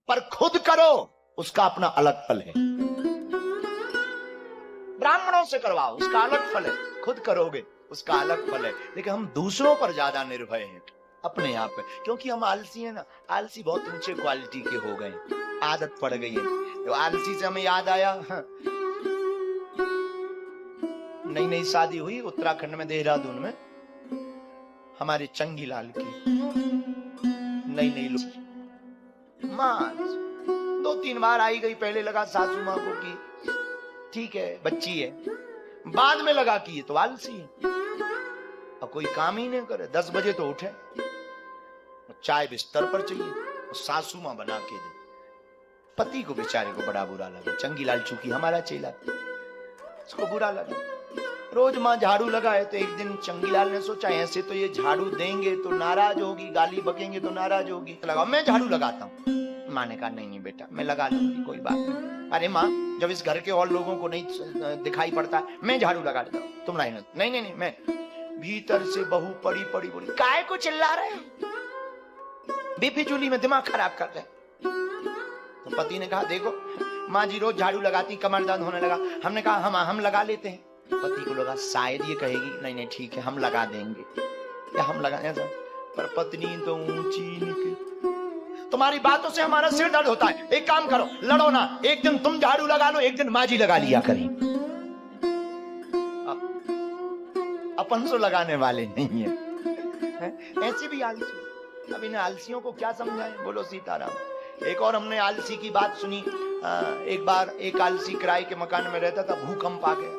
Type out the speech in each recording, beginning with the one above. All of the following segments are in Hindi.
पर खुद करो उसका अपना अलग फल है। ब्राह्मणों से करवाओ उसका अलग फल है, खुद करोगे उसका अलग फल है। लेकिन हम दूसरों पर ज्यादा निर्भय हैं अपने आप पे, क्योंकि हम आलसी हैं ना। आलसी बहुत ऊंचे क्वालिटी के हो गए, आदत पड़ गई है। तो आलसी से हमें याद आया, नई नई शादी हुई उत्तराखंड में देहरादून में हमारे चंगीलाल की, नई नई मां 2-3 बार आई गई। पहले लगा सासू मां को कि ठीक है बच्ची है, बाद में लगा कि ये तो आलसी है, अब कोई काम ही नहीं करे। 10 बजे तो उठे, चाय बिस्तर पर चाहिए, सासू मां बना के दे। पति को बेचारे को बड़ा बुरा लगा। चंगीलाल चूंकि हमारा चेला, उसको बुरा लगा। रोज मां झाड़ू लगाए तो एक दिन चंगीलाल ने सोचा ऐसे तो ये झाड़ू देंगे तो नाराज होगी, गाली बकेंगे तो नाराज होगी, तो लगा मैं झाड़ू लगाता हूँ। मां ने कहा नहीं नहीं बेटा मैं लगा लूंगी, कोई बात नहीं। अरे मां जब इस घर के और लोगों को नहीं दिखाई पड़ता मैं झाड़ू लगा देता हूँ, तुम नहीं नहीं नहीं मैं। भीतर से बहू पड़ी पड़ी बोली काय को चिल्ला रहे हो, बेफिजूली में दिमाग खराब कर रहे। तो पति ने कहा देखो माँ जी रोज झाड़ू लगाती, कमर दर्द होने लगा। हमने कहा हम लगा लेते हैं। पति को लगा शायद ये कहेगी नहीं नहीं ठीक है हम लगा देंगे, या हम लगा ऐसा। पर पत्नी तो ऊंची निकली, तुम्हारी बातों से हमारा सिर दर्द होता है। एक काम करो लड़ो ना, एक दिन तुम झाड़ू लगा लो, एक दिन माँ जी लगा लिया करें। अपन तो लगाने वाले नहीं है, ऐसे भी आलसी। अब इन आलसियों को क्या समझाएं, बोलो सीताराम। एक और हमने आलसी की बात सुनी। एक बार एक आलसी किराए के मकान में रहता था, भूकंप आ गया।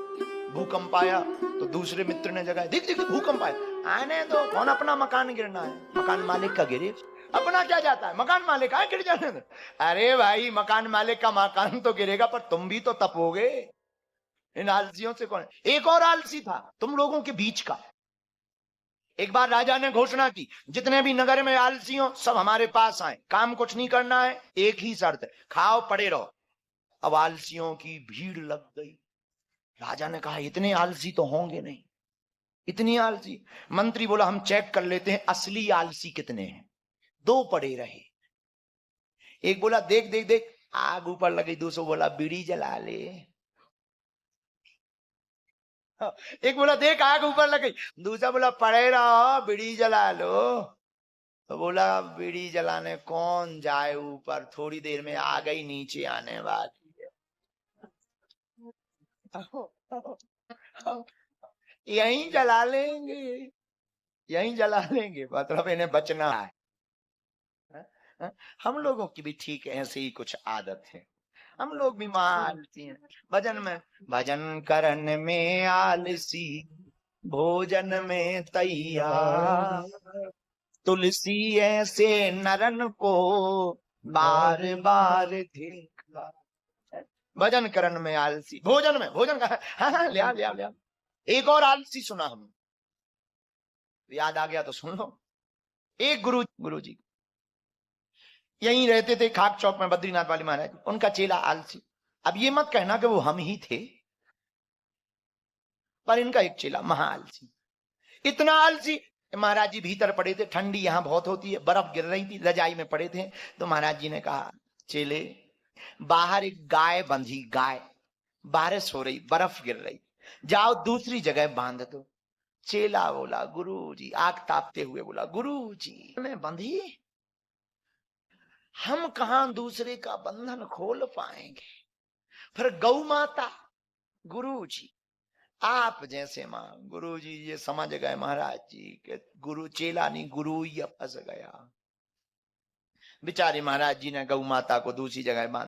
भूकंप आया तो दूसरे मित्र ने जगाया, देख देख भूकंप आया। आने दो, कौन अपना मकान गिरना है, मकान मालिक का गिरे, अपना क्या जाता है, मकान मालिक आए गिर जाने दो। अरे भाई मकान मालिक का मकान तो गिरेगा पर तुम भी तो तपोगे। इन आलसियों से कौन। एक और आलसी था तुम लोगों के बीच का। एक बार राजा ने घोषणा की जितने भी नगर में आलसी हो सब हमारे पास आए, काम कुछ नहीं करना है, एक ही शर्त है खाओ पड़े रहो। अब आलसियों की भीड़ लग गई। राजा ने कहा इतने आलसी तो होंगे नहीं, इतनी आलसी। मंत्री बोला हम चेक कर लेते हैं असली आलसी कितने हैं। 2 पड़े रहे। एक बोला देख देख देख आग ऊपर लगी, दूसरा बोला बीड़ी जला ले। एक बोला देख आग ऊपर लग गई, दूसरा बोला पड़े रहो बीड़ी जला लो। तो बोला बीड़ी जलाने कौन जाए ऊपर, थोड़ी देर में आ गई नीचे आने वाली है। यहीं जला लेंगे, यहीं जला लेंगे, मतलब इन्हें बचना है। हम लोगों की भी ठीक ऐसे ही कुछ आदत है, हम लोग भी आलसी हैं। भजन में भजन करन में आलसी, भोजन में तैयार, तुलसी ऐसे नरन को बार बार धिक्कार। भजन करन में आलसी, भोजन में भोजन का हाँ लिया लिया लिया। एक और आलसी सुना हम, याद आ गया तो सुन लो। एक गुरु जी यहीं रहते थे खाक चौक में, बद्रीनाथ वाले महाराज, उनका चेला आलसी। अब ये मत कहना कि वो हम ही थे, पर इनका एक चेला महा आलसी, इतना आलसी। महाराज जी भीतर पड़े थे, ठंडी यहां बहुत होती है, बर्फ गिर रही थी, रजाई में पड़े थे। तो महाराज जी ने कहा चेले बाहर एक गाय बंधी, गाय बारिश हो रही, बर्फ गिर रही, जाओ दूसरी जगह बांध दो। चेला बोला गुरु जी, आग तापते हुए बोला गुरु जी मैं बंधी, हम कहां दूसरे का बंधन खोल पाएंगे, फिर गौ माता गुरु जी आप जैसे मां। गुरु जी ये समझ गए महाराज जी के गुरु चेला नहीं गुरु ही फंस गया। बेचारे महाराज जी ने गौ माता को दूसरी जगह बांध